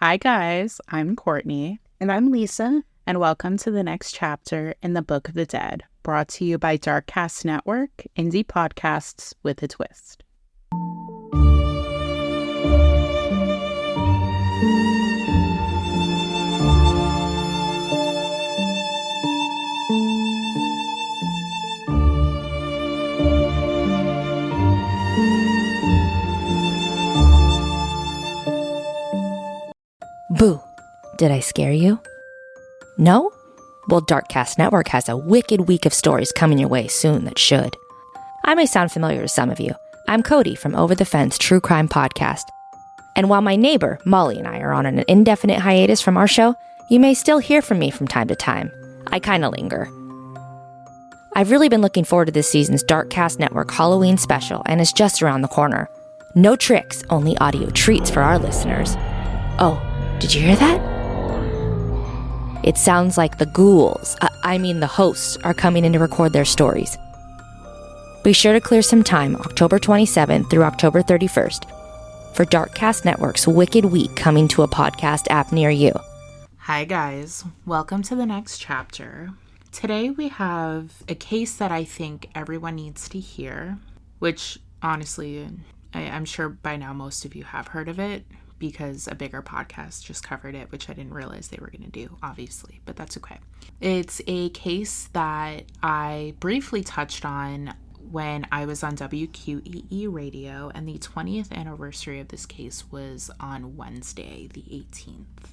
Hi guys, I'm Courtney. And I'm Lisa. And welcome to the next chapter in the Book of the Dead, brought to you by Darkcast Network, indie podcasts with a twist. Boo! Did I scare you? No? Well, Darkcast Network has a wicked week of stories coming your way soon that should. I may sound familiar to some of you. I'm Cody from Over the Fence True Crime Podcast. And while my neighbor, Molly, and I are on an indefinite hiatus from our show, you may still hear from me from time to time. I kinda linger. I've really been looking forward to this season's Darkcast Network Halloween special, and it's just around the corner. No tricks, only audio treats for our listeners. Oh, did you hear that? It sounds like the ghouls, the hosts, are coming in to record their stories. Be sure to clear some time October 27th through October 31st for Darkcast Network's Wicked Week coming to a podcast app near you. Hi guys, welcome to the next chapter. Today we have a case that I think everyone needs to hear, which honestly, I'm sure by now most of you have heard of it, because a bigger podcast just covered it, which I didn't realize they were going to do, obviously, but that's okay. It's a case that I briefly touched on when I was on WQEE radio, and the 20th anniversary of this case was on Wednesday, the 18th.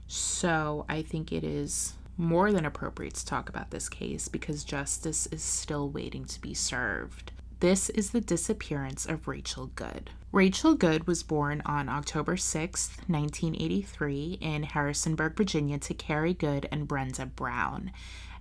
So I think it is more than appropriate to talk about this case because justice is still waiting to be served. This is the disappearance of Rachel Goode. Rachel Goode was born on October 6, 1983 in Harrisonburg, Virginia to Carrie Goode and Brenda Brown.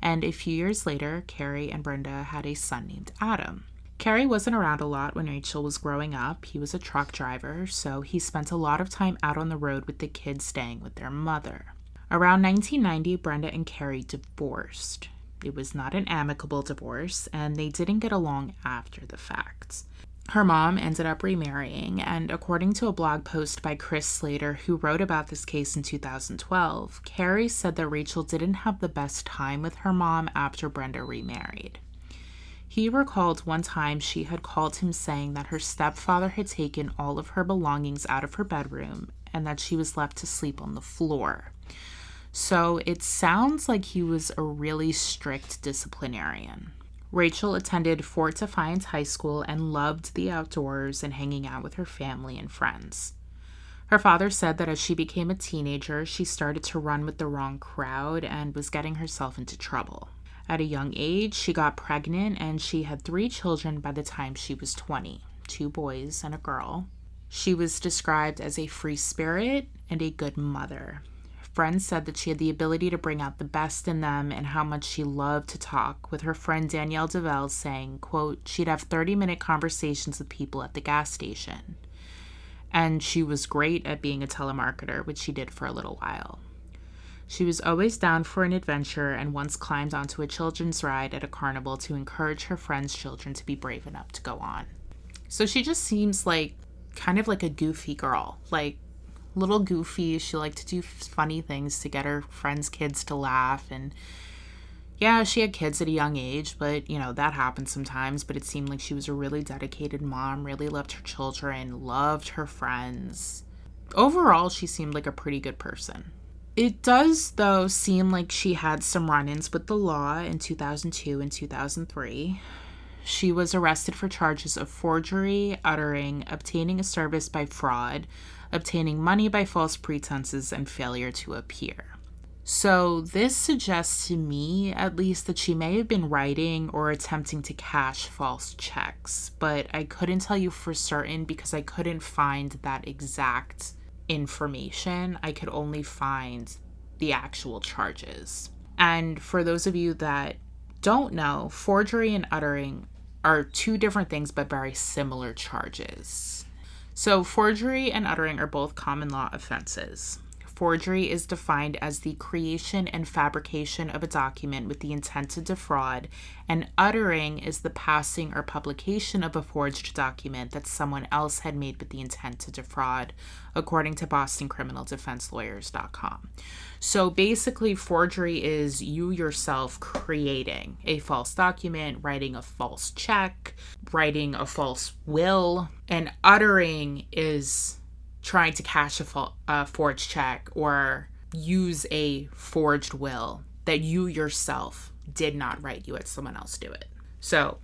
And a few years later, Carrie and Brenda had a son named Adam. Carrie wasn't around a lot when Rachel was growing up. He was a truck driver, so he spent a lot of time out on the road with the kids staying with their mother. Around 1990, Brenda and Carrie divorced. It was not an amicable divorce, and they didn't get along after the fact. Her mom ended up remarrying, and according to a blog post by Chris Slater, who wrote about this case in 2012, Carrie said that Rachel didn't have the best time with her mom after Brenda remarried. He recalled one time she had called him saying that her stepfather had taken all of her belongings out of her bedroom and that she was left to sleep on the floor. So it sounds like he was a really strict disciplinarian. Rachel attended Fort Defiance High School and loved the outdoors and hanging out with her family and friends. Her father said that as she became a teenager, she started to run with the wrong crowd and was getting herself into trouble. At a young age, she got pregnant and she had 3 children by the time she was 20, 2 boys and a girl. She was described as a free spirit and a good mother. Friends said that she had the ability to bring out the best in them and how much she loved to talk, with her friend Danielle DeVelle saying, quote, she'd have 30-minute conversations with people at the gas station. And she was great at being a telemarketer, which she did for a little while. She was always down for an adventure and once climbed onto a children's ride at a carnival to encourage her friends' children to be brave enough to go on. So she just seems like kind of like a goofy girl, like little goofy. She liked to do funny things to get her friends' kids to laugh. And yeah, she had kids at a young age, but that happens sometimes. But it seemed like she was a really dedicated mom, really loved her children, loved her friends. Overall, she seemed like a pretty good person. It does, though, seem like she had some run-ins with the law in 2002 and 2003. She was arrested for charges of forgery, uttering, obtaining a service by fraud, obtaining money by false pretenses, and failure to appear. So this suggests to me, at least, that she may have been writing or attempting to cash false checks, but I couldn't tell you for certain because I couldn't find that exact information. I could only find the actual charges. And for those of you that don't know, forgery and uttering are 2 different things but very similar charges. So forgery and uttering are both common law offenses. forgery is defined as the creation and fabrication of a document with the intent to defraud, and uttering is the passing or publication of a forged document that someone else had made with the intent to defraud, according to BostonCriminalDefenseLawyers.com. So basically, forgery is you yourself creating a false document, writing a false check, writing a false will, and uttering is trying to cash a forged check or use a forged will that you yourself did not write. You had someone else do it. So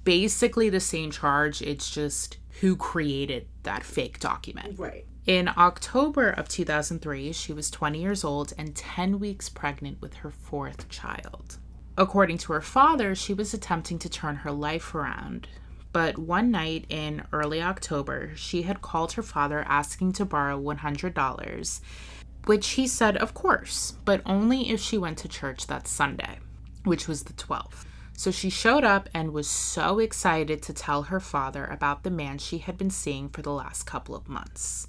basically the same charge. It's just who created that fake document. Right. In October of 2003, she was 20 years old and 10 weeks pregnant with her fourth child. According to her father, she was attempting to turn her life around. But one night in early October, she had called her father asking to borrow $100, which he said, of course, but only if she went to church that Sunday, which was the 12th. So she showed up and was so excited to tell her father about the man she had been seeing for the last couple of months,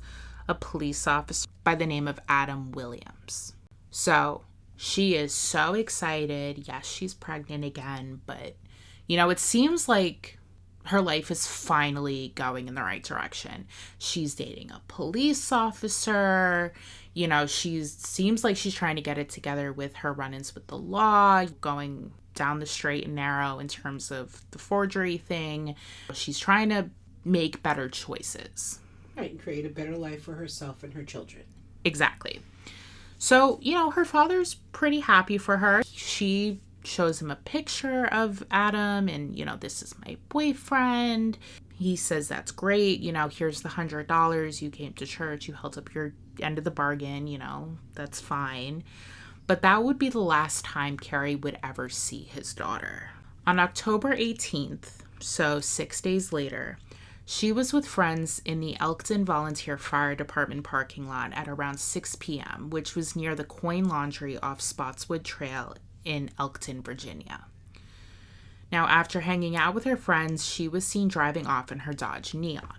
a police officer by the name of Adam Williams. So she is so excited. Yes, she's pregnant again, but, it seems like her life is finally going in the right direction. She's dating a police officer. Seems like she's trying to get it together with her run-ins with the law, going down the straight and narrow in terms of the forgery thing. She's trying to make better choices. Right, and create a better life for herself and her children. Exactly. So, her father's pretty happy for her. She shows him a picture of Adam and, this is my boyfriend. He says, that's great. Here's the $100. You came to church. You held up your end of the bargain. That's fine. But that would be the last time Carrie would ever see his daughter. On October 18th, so 6 days later, she was with friends in the Elkton Volunteer Fire Department parking lot at around 6 p.m., which was near the Coin Laundry off Spotswood Trail in Elkton, Virginia. Now, after hanging out with her friends, she was seen driving off in her Dodge Neon.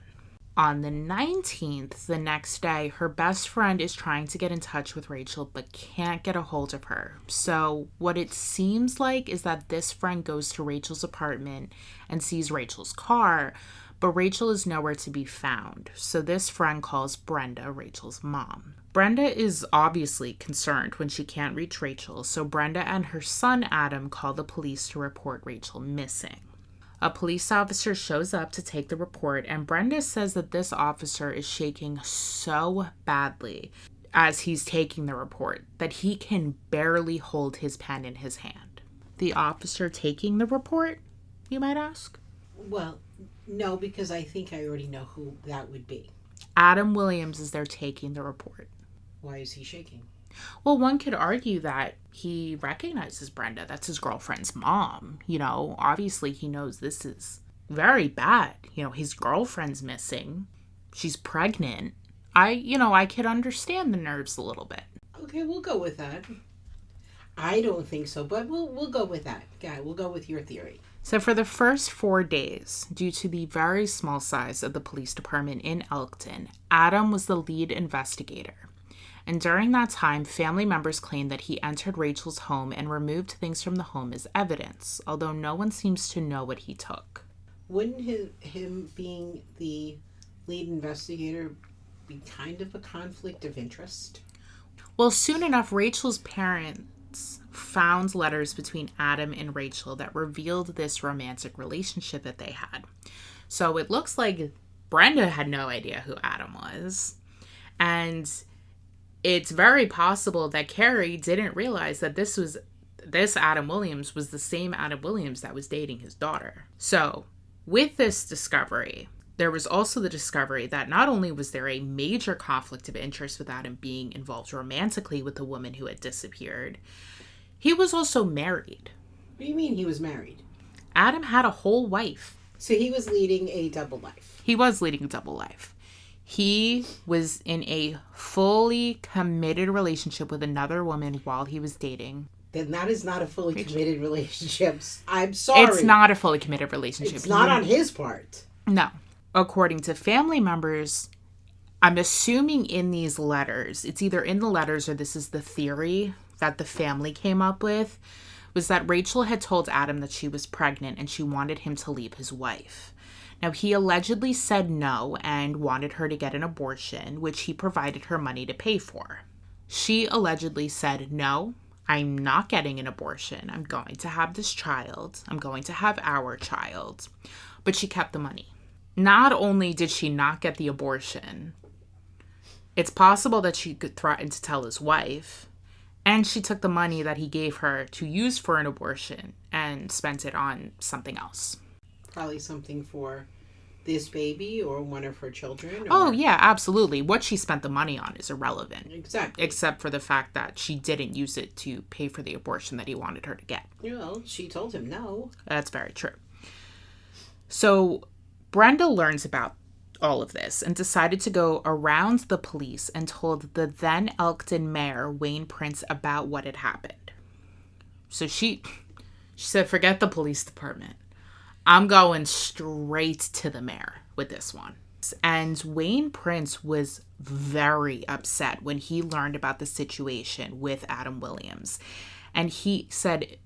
On the 19th, the next day, her best friend is trying to get in touch with Rachel but can't get a hold of her. So what it seems like is that this friend goes to Rachel's apartment and sees Rachel's car, but Rachel is nowhere to be found. So this friend calls Brenda, Rachel's mom. Brenda is obviously concerned when she can't reach Rachel, so Brenda and her son Adam call the police to report Rachel missing. A police officer shows up to take the report, and Brenda says that this officer is shaking so badly as he's taking the report that he can barely hold his pen in his hand. The officer taking the report, you might ask? Well, no, because I think I already know who that would be. Adam Williams is there taking the report. Why is he shaking? Well, one could argue that he recognizes Brenda. That's his girlfriend's mom. Obviously he knows this is very bad. His girlfriend's missing. She's pregnant. I could understand the nerves a little bit. Okay, we'll go with that. I don't think so, but we'll go with that. Yeah, we'll go with your theory. So for the first 4 days, due to the very small size of the police department in Elkton, Adam was the lead investigator. And during that time, family members claimed that he entered Rachel's home and removed things from the home as evidence, although no one seems to know what he took. Wouldn't him being the lead investigator be kind of a conflict of interest? Well, soon enough, Rachel's parents found letters between Adam and Rachel that revealed this romantic relationship that they had. So it looks like Brenda had no idea who Adam was. And it's very possible that Carrie didn't realize that this Adam Williams was the same Adam Williams that was dating his daughter. So with this discovery, there was also the discovery that not only was there a major conflict of interest with Adam being involved romantically with the woman who had disappeared, he was also married. What do you mean he was married? Adam had a whole wife. So he was leading a double life. He was leading a double life. He was in a fully committed relationship with another woman while he was dating. Then that is not a fully committed relationship. I'm sorry. It's not a fully committed relationship. It's not on his part. No. According to family members, I'm assuming in these letters, it's either in the letters or this is the theory that the family came up with, was that Rachel had told Adam that she was pregnant and she wanted him to leave his wife. Now, he allegedly said no and wanted her to get an abortion, which he provided her money to pay for. She allegedly said, no, I'm not getting an abortion. I'm going to have this child. I'm going to have our child. But she kept the money. Not only did she not get the abortion, it's possible that she could threaten to tell his wife, and she took the money that he gave her to use for an abortion and spent it on something else. Probably something for this baby or one of her children. Oh, yeah, absolutely. What she spent the money on is irrelevant. Exactly. Except for the fact that she didn't use it to pay for the abortion that he wanted her to get. Well, she told him no. That's very true. So Brenda learns about all of this and decided to go around the police and told the then Elkton mayor, Wayne Prince, about what had happened. So she said, forget the police department. I'm going straight to the mayor with this one. And Wayne Prince was very upset when he learned about the situation with Adam Williams. And he said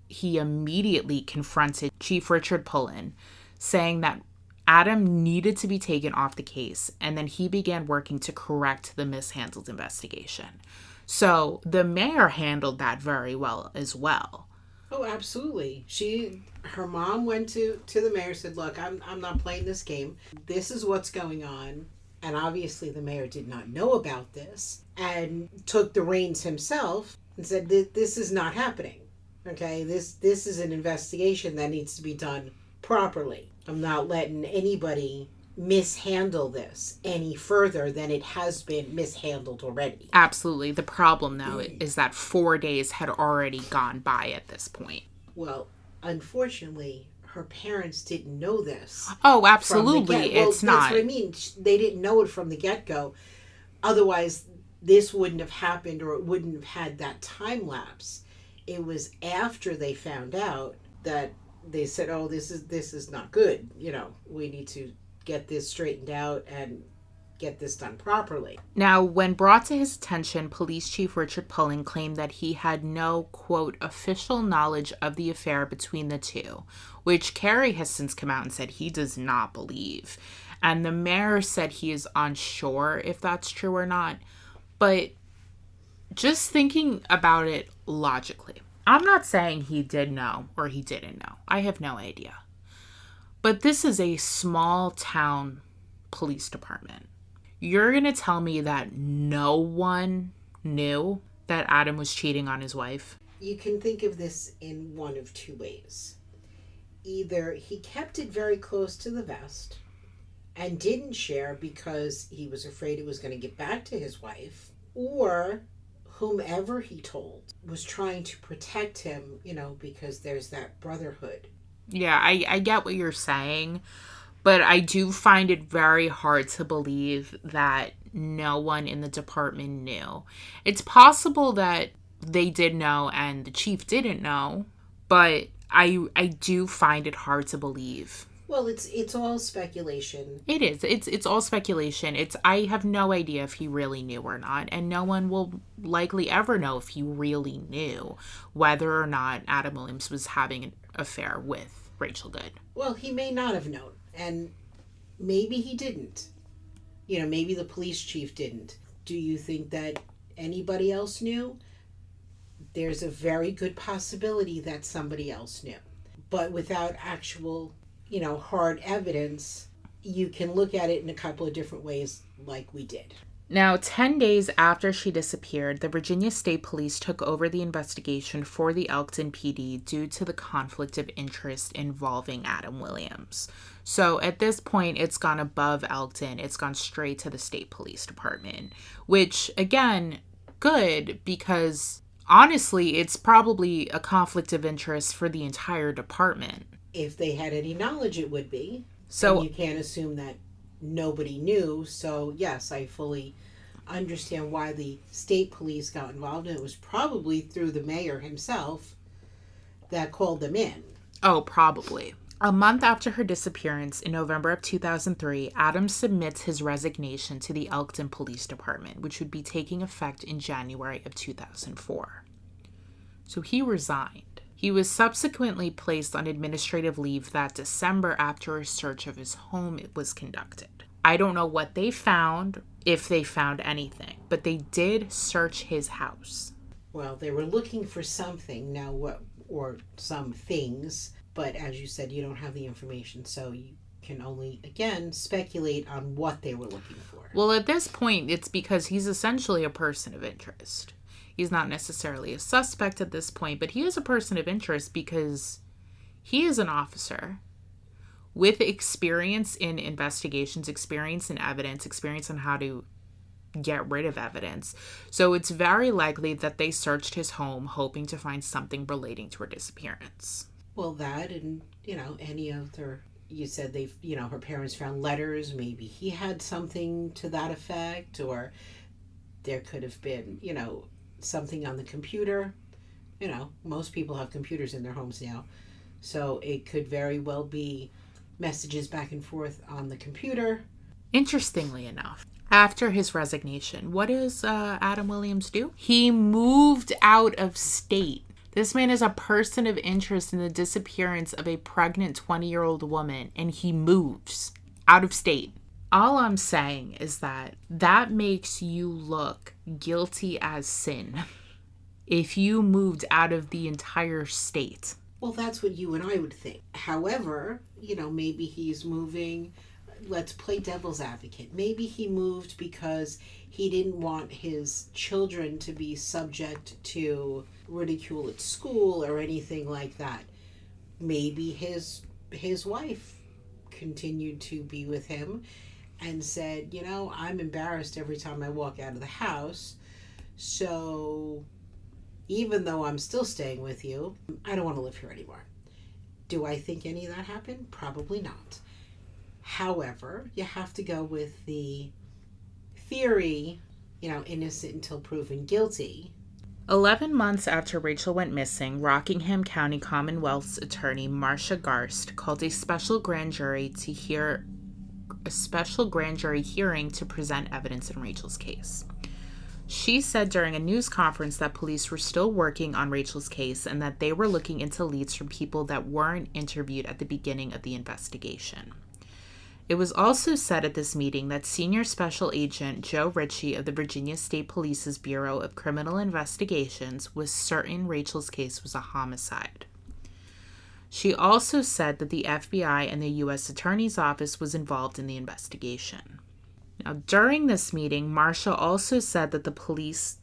he immediately confronted Chief Richard Pullen, saying that Adam needed to be taken off the case, and then he began working to correct the mishandled investigation. So the mayor handled that very well as well. Oh, absolutely. Her mom went to the mayor, said, look, I'm not playing this game. This is what's going on. And obviously the mayor did not know about this and took the reins himself and said, this is not happening. Okay, this is an investigation that needs to be done properly. I'm not letting anybody mishandle this any further than it has been mishandled already. Absolutely. The problem, though, is that 4 days had already gone by at this point. Well, unfortunately, her parents didn't know this. Oh, absolutely. It's not. That's what I mean. They didn't know it from the get-go. Otherwise, this wouldn't have happened, or it wouldn't have had that time lapse. It was after they found out that they said, oh, this is not good. You know, we need to get this straightened out and get this done properly. Now, when brought to his attention, Police Chief Richard Pullen claimed that he had no, quote, official knowledge of the affair between the two, which Carrie has since come out and said he does not believe. And the mayor said he is unsure if that's true or not. But just thinking about it logically, I'm not saying he did know or he didn't know. I have no idea. But this is a small town police department. You're going to tell me that no one knew that Adam was cheating on his wife? You can think of this in one of two ways. Either he kept it very close to the vest and didn't share because he was afraid it was going to get back to his wife, or whomever he told was trying to protect him, because there's that brotherhood. Yeah, I get what you're saying, but I do find it very hard to believe that no one in the department knew. It's possible that they did know and the chief didn't know, but I do find it hard to believe. Well, it's all speculation. It is. It's all speculation. I have no idea if he really knew or not, and no one will likely ever know if he really knew whether or not Adam Williams was having an affair with Rachel Good. Well, he may not have known, and maybe he didn't. Maybe the police chief didn't. Do you think that anybody else knew? There's a very good possibility that somebody else knew. But without actual hard evidence, you can look at it in a couple of different ways like we did. Now, 10 days after she disappeared, the Virginia State Police took over the investigation for the Elkton PD due to the conflict of interest involving Adam Williams. So at this point, it's gone above Elkton. It's gone straight to the State Police Department, which, again, good, because honestly, it's probably a conflict of interest for the entire department. If they had any knowledge, it would be. So and you can't assume that nobody knew. So yes, I fully understand why the state police got involved, and it was probably through the mayor himself that called them in. Oh, probably. A month after her disappearance in November of 2003, Adams submits his resignation to the Elkton Police Department, which would be taking effect in January of 2004. So he resigned. He was subsequently placed on administrative leave that December after a search of his home was conducted. I don't know what they found, if they found anything, but they did search his house. Well, they were looking for something now, or some things, but as you said, you don't have the information, so you can only, again, speculate on what they were looking for. Well, at this point, it's because he's essentially a person of interest. He's not necessarily a suspect at this point, but he is a person of interest because he is an officer with experience in investigations, experience in evidence, experience on how to get rid of evidence. So it's very likely that they searched his home hoping to find something relating to her disappearance. Well, that and, any other, you said her parents found letters, maybe he had something to that effect, or there could have been, something on the computer. Most people have computers in their homes now. So it could very well be messages back and forth on the computer. Interestingly enough, after his resignation, what does Adam Williams do? He moved out of state. This man is a person of interest in the disappearance of a pregnant 20-year-old woman, and he moves out of state. All I'm saying is that makes you look guilty as sin if you moved out of the entire state. Well, that's what you and I would think. However, maybe he's moving. Let's play devil's advocate. Maybe he moved because he didn't want his children to be subject to ridicule at school or anything like that. Maybe his wife continued to be with him and said, I'm embarrassed every time I walk out of the house. So even though I'm still staying with you, I don't want to live here anymore. Do I think any of that happened? Probably not. However, you have to go with the theory, innocent until proven guilty. 11 months after Rachel went missing, Rockingham County Commonwealth's attorney Marcia Garst called a special grand jury hearing to present evidence in Rachel's case. She said during a news conference that police were still working on Rachel's case and that they were looking into leads from people that weren't interviewed at the beginning of the investigation. It was also said at this meeting that Senior Special Agent Joe Ritchie of the Virginia State Police's Bureau of Criminal Investigations was certain Rachel's case was a homicide. She also said that the FBI and the U.S. Attorney's Office was involved in the investigation. Now, during this meeting, Marcia also said that the police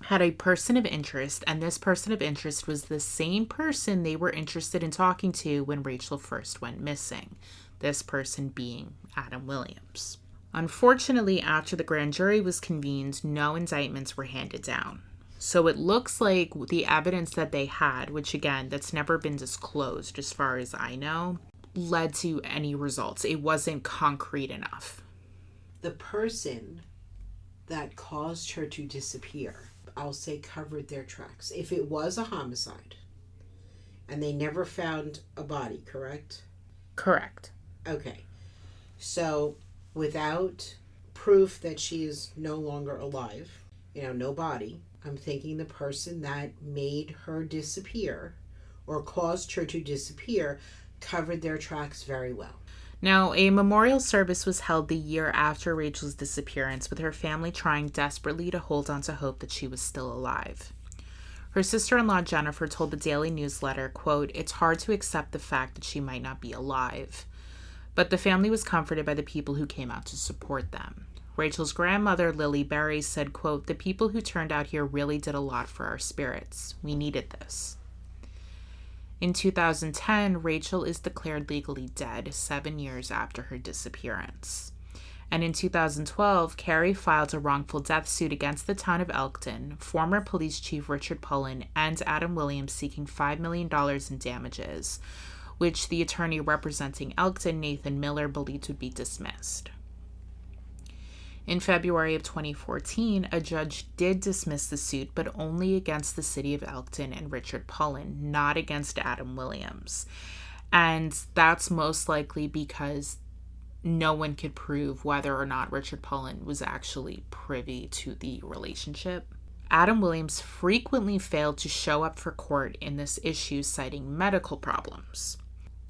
had a person of interest, and this person of interest was the same person they were interested in talking to when Rachel first went missing, this person being Adam Williams. Unfortunately, after the grand jury was convened, no indictments were handed down. So it looks like the evidence that they had, which again, that's never been disclosed as far as I know, led to any results. It wasn't concrete enough. The person that caused her to disappear, I'll say, covered their tracks. If it was a homicide and they never found a body, correct? Correct. Okay. So without proof that she is no longer alive, no body, I'm thinking the person that made her disappear or caused her to disappear covered their tracks very well. Now, a memorial service was held the year after Rachel's disappearance, with her family trying desperately to hold on to hope that she was still alive. Her sister-in-law Jennifer told the Daily Newsletter, quote, "It's hard to accept the fact that she might not be alive." But the family was comforted by the people who came out to support them. Rachel's grandmother, Lily Berry, said, quote, "The people who turned out here really did a lot for our spirits. We needed this." In 2010, Rachel is declared legally dead 7 years after her disappearance. And in 2012, Carrie filed a wrongful death suit against the town of Elkton, former police chief Richard Pullen, and Adam Williams, seeking $5 million in damages, which the attorney representing Elkton, Nathan Miller, believed would be dismissed. In February of 2014, a judge did dismiss the suit, but only against the city of Elkton and Richard Pullen, not against Adam Williams. And that's most likely because no one could prove whether or not Richard Pullen was actually privy to the relationship. Adam Williams frequently failed to show up for court in this issue, citing medical problems.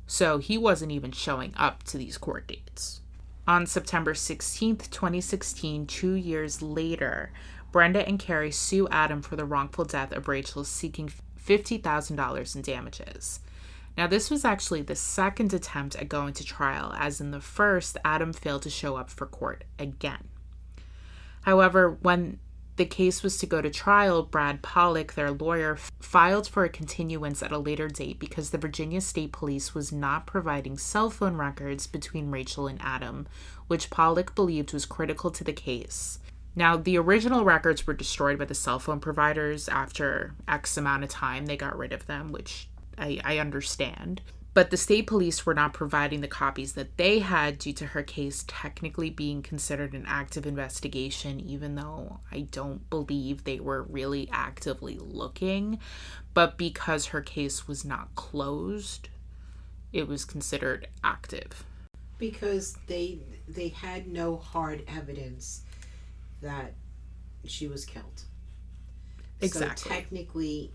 So he wasn't even showing up to these court dates. On September 16th, 2016, 2 years later, Brenda and Carrie sue Adam for the wrongful death of Rachel, seeking $50,000 in damages. Now, this was actually the second attempt at going to trial, as in the first, Adam failed to show up for court again. However, when the case was to go to trial, Brad Pollock, their lawyer, filed for a continuance at a later date because the Virginia State Police was not providing cell phone records between Rachel and Adam, which Pollock believed was critical to the case. Now, the original records were destroyed by the cell phone providers after X amount of time. They got rid of them, which I understand. But the state police were not providing the copies that they had due to her case technically being considered an active investigation, even though I don't believe they were really actively looking. But because her case was not closed, it was considered active. Because they had no hard evidence that she was killed. Exactly. So technically,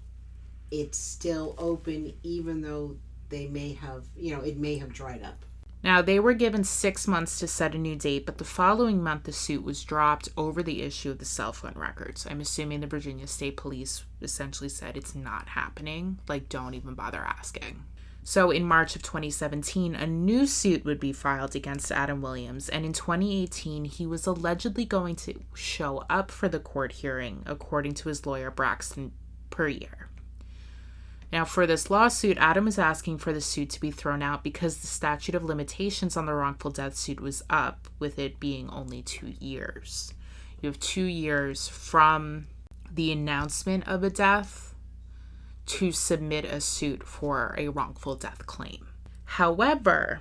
it's still open, even though they may have, it may have dried up. Now, they were given 6 months to set a new date, but the following month the suit was dropped over the issue of the cell phone records. I'm assuming the Virginia State Police essentially said it's not happening. Like, don't even bother asking. So in March of 2017, a new suit would be filed against Adam Williams, and in 2018, he was allegedly going to show up for the court hearing, according to his lawyer Braxton Perrier. Now, for this lawsuit, Adam is asking for the suit to be thrown out because the statute of limitations on the wrongful death suit was up, with it being only 2 years. You have 2 years from the announcement of a death to submit a suit for a wrongful death claim. However,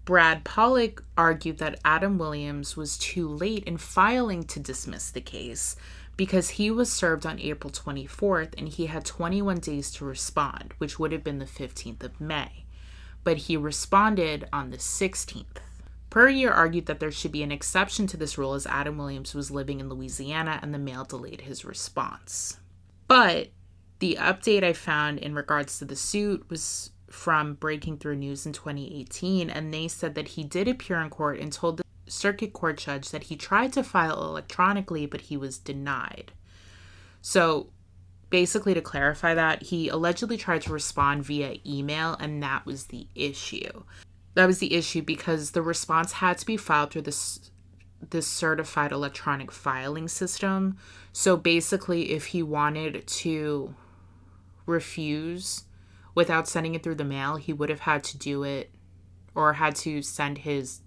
Brad Pollock argued that Adam Williams was too late in filing to dismiss the case because he was served on April 24th and he had 21 days to respond, which would have been the 15th of May. But he responded on the 16th. Perrier argued that there should be an exception to this rule as Adam Williams was living in Louisiana and the mail delayed his response. But the update I found in regards to the suit was from Breaking Through News in 2018, and they said that he did appear in court and told the circuit court judge that he tried to file electronically, but he was denied. So basically, to clarify that, he allegedly tried to respond via email, and that was the issue. That was the issue because the response had to be filed through this certified electronic filing system. So basically, if he wanted to refuse without sending it through the mail, he would have had to do it, or had to send his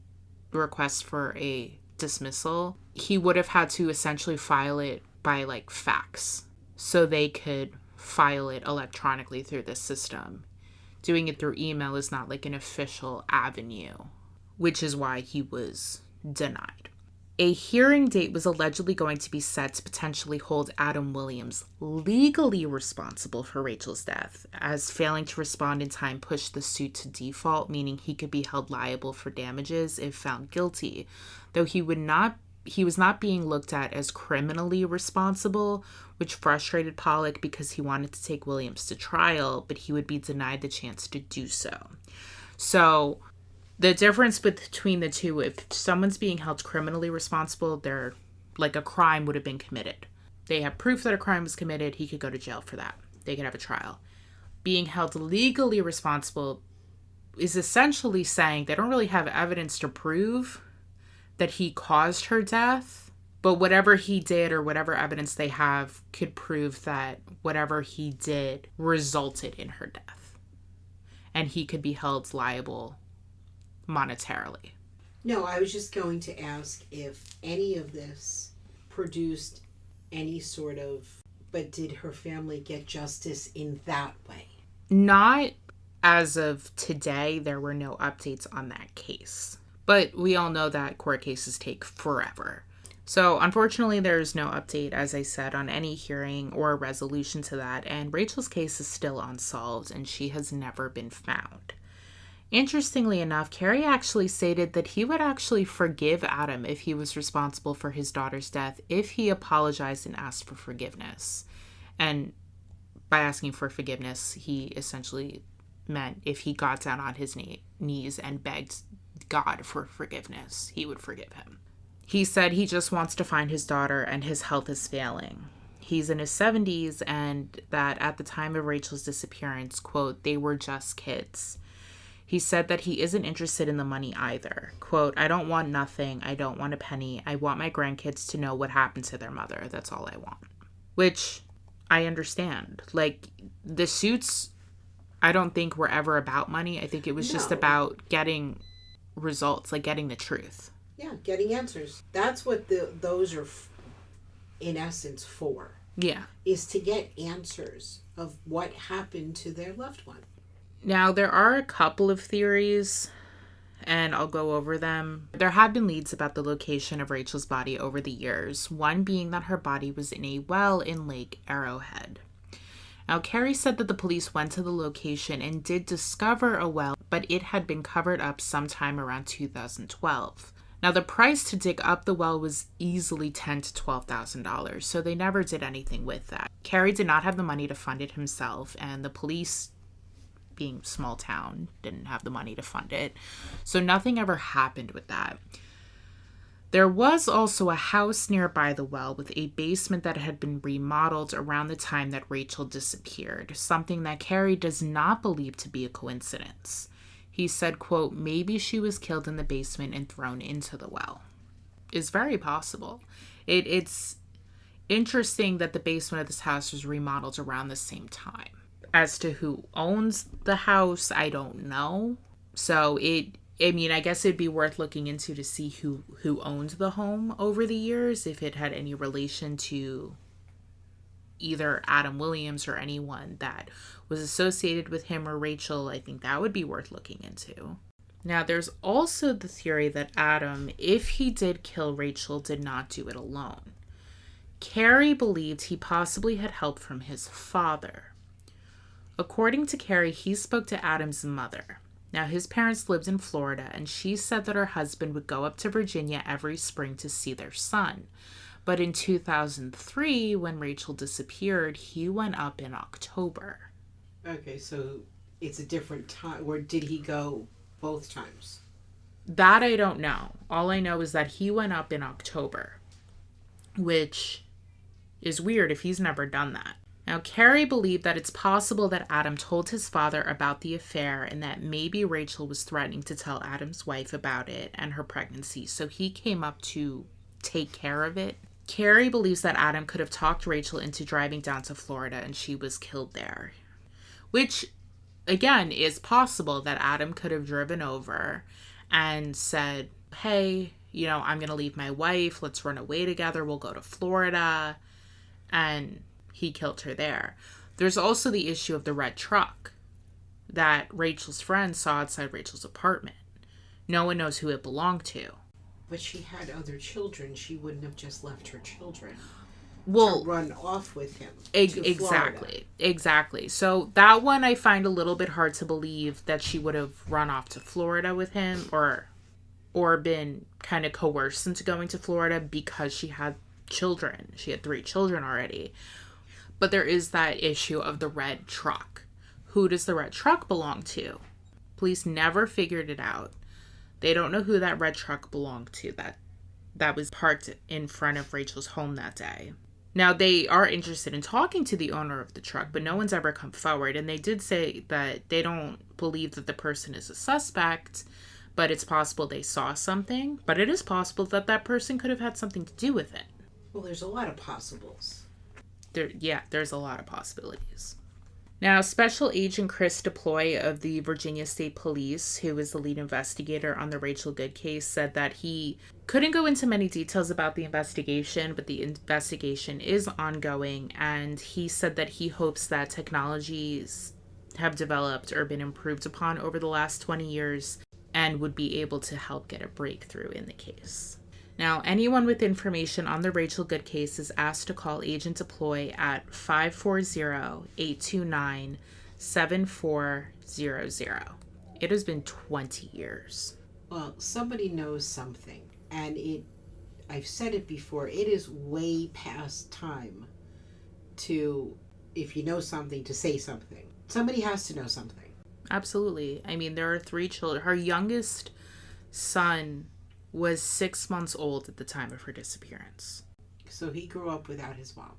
request for a dismissal. He would have had to essentially file it by fax, so they could file it electronically through this system. Doing it through email is not an official avenue, which is why he was denied. A hearing date was allegedly going to be set to potentially hold Adam Williams legally responsible for Rachel's death, as failing to respond in time pushed the suit to default, meaning he could be held liable for damages if found guilty, though he was not being looked at as criminally responsible, which frustrated Pollock because he wanted to take Williams to trial, but he would be denied the chance to do so. So the difference between the two, if someone's being held criminally responsible, they're a crime would have been committed. They have proof that a crime was committed. He could go to jail for that. They could have a trial. Being held legally responsible is essentially saying they don't really have evidence to prove that he caused her death, but whatever he did or whatever evidence they have could prove that whatever he did resulted in her death. And he could be held liable monetarily. No, I was just going to ask if any of this produced any sort of, but did her family get justice in that way? Not as of today. There were no updates on that case. But we all know that court cases take forever. So unfortunately, there's no update, as I said, on any hearing or resolution to that. And Rachel's case is still unsolved and she has never been found. Interestingly enough, Carrie actually stated that he would actually forgive Adam if he was responsible for his daughter's death if he apologized and asked for forgiveness. And by asking for forgiveness, he essentially meant if he got down on his knees and begged God for forgiveness, he would forgive him. He said he just wants to find his daughter and his health is failing. He's in his 70s and that at the time of Rachel's disappearance, quote, they were just kids. He said that he isn't interested in the money either. Quote, I don't want nothing. I don't want a penny. I want my grandkids to know what happened to their mother. That's all I want. Which I understand. Like, the suits, I don't think were ever about money. I think it was just about getting results, like getting the truth. Yeah, getting answers. That's what those are, in essence, for. Yeah. Is to get answers of what happened to their loved one. Now, there are a couple of theories, and I'll go over them. There have been leads about the location of Rachel's body over the years, one being that her body was in a well in Lake Arrowhead. Now, Carrie said that the police went to the location and did discover a well, but it had been covered up sometime around 2012. Now, the price to dig up the well was easily $10,000 to $12,000, so they never did anything with that. Carrie did not have the money to fund it himself, and the police, being small town, didn't have the money to fund it. So nothing ever happened with that. There was also a house nearby the well with a basement that had been remodeled around the time that Rachel disappeared, something that Carrie does not believe to be a coincidence. He said, quote, maybe she was killed in the basement and thrown into the well. It's very possible. It's interesting that the basement of this house was remodeled around the same time. As to who owns the house, I don't know. So I guess it'd be worth looking into to see who owned the home over the years, if it had any relation to either Adam Williams or anyone that was associated with him or Rachel. I think that would be worth looking into. Now, there's also the theory that Adam, if he did kill Rachel, did not do it alone. Carrie believed he possibly had help from his father. According to Carrie, he spoke to Adam's mother. Now, his parents lived in Florida, and she said that her husband would go up to Virginia every spring to see their son. But in 2003, when Rachel disappeared, he went up in October. Okay, so it's a different time. Or did he go both times? That I don't know. All I know is that he went up in October, which is weird if he's never done that. Now, Carrie believed that it's possible that Adam told his father about the affair and that maybe Rachel was threatening to tell Adam's wife about it and her pregnancy, so he came up to take care of it. Carrie believes that Adam could have talked Rachel into driving down to Florida and she was killed there. Which, again, is possible that Adam could have driven over and said, hey, I'm going to leave my wife. Let's run away together. We'll go to Florida. And he killed her there. There's also the issue of the red truck that Rachel's friend saw outside Rachel's apartment. No one knows who it belonged to. But she had other children. She wouldn't have just left her children to run off with him. Exactly. So that one I find a little bit hard to believe that she would have run off to Florida with him or been kind of coerced into going to Florida because she had children. She had 3 children already. But there is that issue of the red truck. Who does the red truck belong to? Police never figured it out. They don't know who that red truck belonged to that was parked in front of Rachel's home that day. Now, they are interested in talking to the owner of the truck, but no one's ever come forward. And they did say that they don't believe that the person is a suspect, but it's possible they saw something. But it is possible that that person could have had something to do with it. Well, there's a lot of possibles. There's a lot of possibilities. Now, Special Agent Chris DePloy of the Virginia State Police, who is the lead investigator on the Rachel Good case, said that he couldn't go into many details about the investigation, but the investigation is ongoing, and he said that he hopes that technologies have developed or been improved upon over the last 20 years and would be able to help get a breakthrough in the case. Now, anyone with information on the Rachel Good case is asked to call Agent Deploy at 540-829-7400. It has been 20 years. Well, somebody knows something, and I've said it before, it is way past time to, if you know something, to say something. Somebody has to know something. Absolutely. I mean, there are 3 children. Her youngest son was 6 months old at the time of her disappearance. So he grew up without his mom.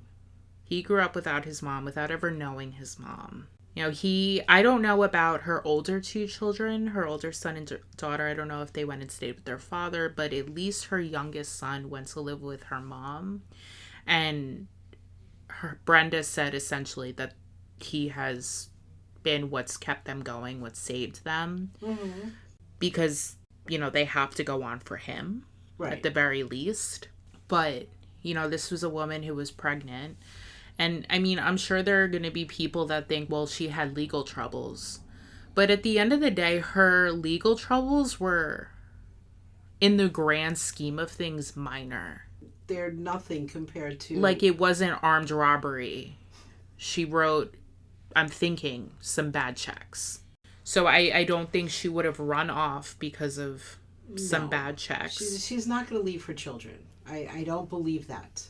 He grew up without his mom, without ever knowing his mom. You know, I don't know about her older 2 children, her older son and daughter. I don't know if they went and stayed with their father, but at least her youngest son went to live with her mom. And Brenda said essentially that he has been what's kept them going, what saved them. Mm-hmm. Because, you know, they have to go on for him, right, at the very least. But, you know, this was a woman who was pregnant. And, I mean, I'm sure there are going to be people that think, well, she had legal troubles. But at the end of the day, her legal troubles were, in the grand scheme of things, minor. They're nothing compared to... Like, it wasn't armed robbery. She wrote, I'm thinking, some bad checks. So I don't think she would have run off because of some bad checks. She's not going to leave her children. I don't believe that.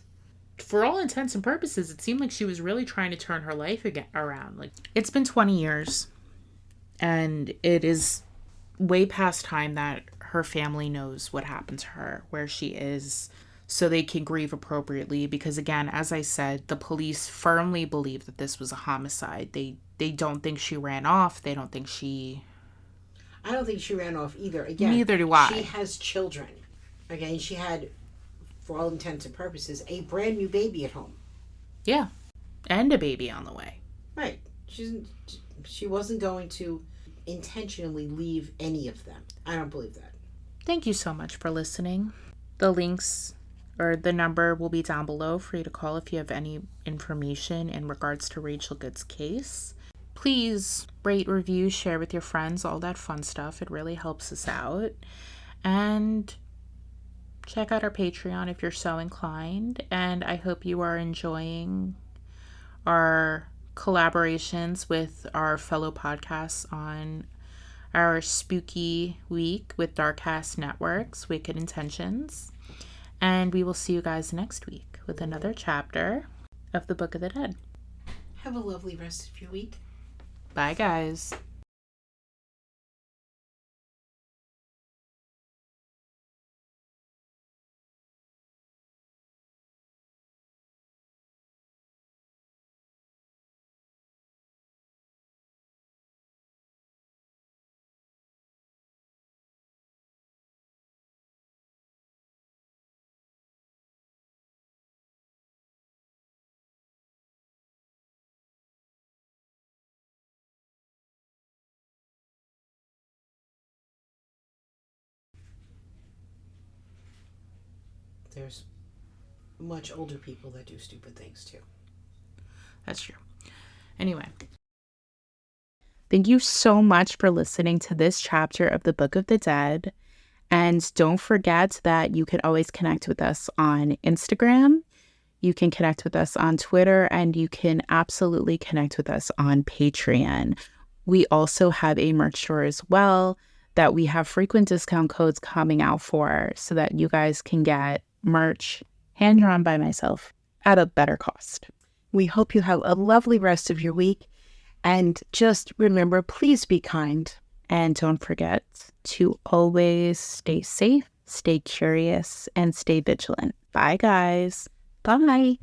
For all intents and purposes, it seemed like she was really trying to turn her life around. Like, it's been 20 years, and it is way past time that her family knows what happened to her, where she is, so they can grieve appropriately. Because, again, as I said, the police firmly believe that this was a homicide. They don't think she ran off. They don't think she... I don't think she ran off either. Again, neither do I. She has children. Again, she had, for all intents and purposes, a brand new baby at home. Yeah. And a baby on the way. Right. She wasn't going to intentionally leave any of them. I don't believe that. Thank you so much for listening. The links or the number will be down below for you to call if you have any information in regards to Rachel Good's case. Please rate, review, share with your friends, all that fun stuff. It really helps us out. And check out our Patreon if you're so inclined. And I hope you are enjoying our collaborations with our fellow podcasts on our spooky week with Darkcast Network's Wicked Intentions. And we will see you guys next week with another chapter of the Book of the Dead. Have a lovely rest of your week. Bye, guys. There's much older people that do stupid things too. That's true. Anyway. Thank you so much for listening to this chapter of the Book of the Dead. And don't forget that you can always connect with us on Instagram. You can connect with us on Twitter, and you can absolutely connect with us on Patreon. We also have a merch store as well that we have frequent discount codes coming out for, so that you guys can get merch hand-drawn by myself at a better cost. We hope you have a lovely rest of your week. And just remember, please be kind. And don't forget to always stay safe, stay curious, and stay vigilant. Bye, guys. Bye.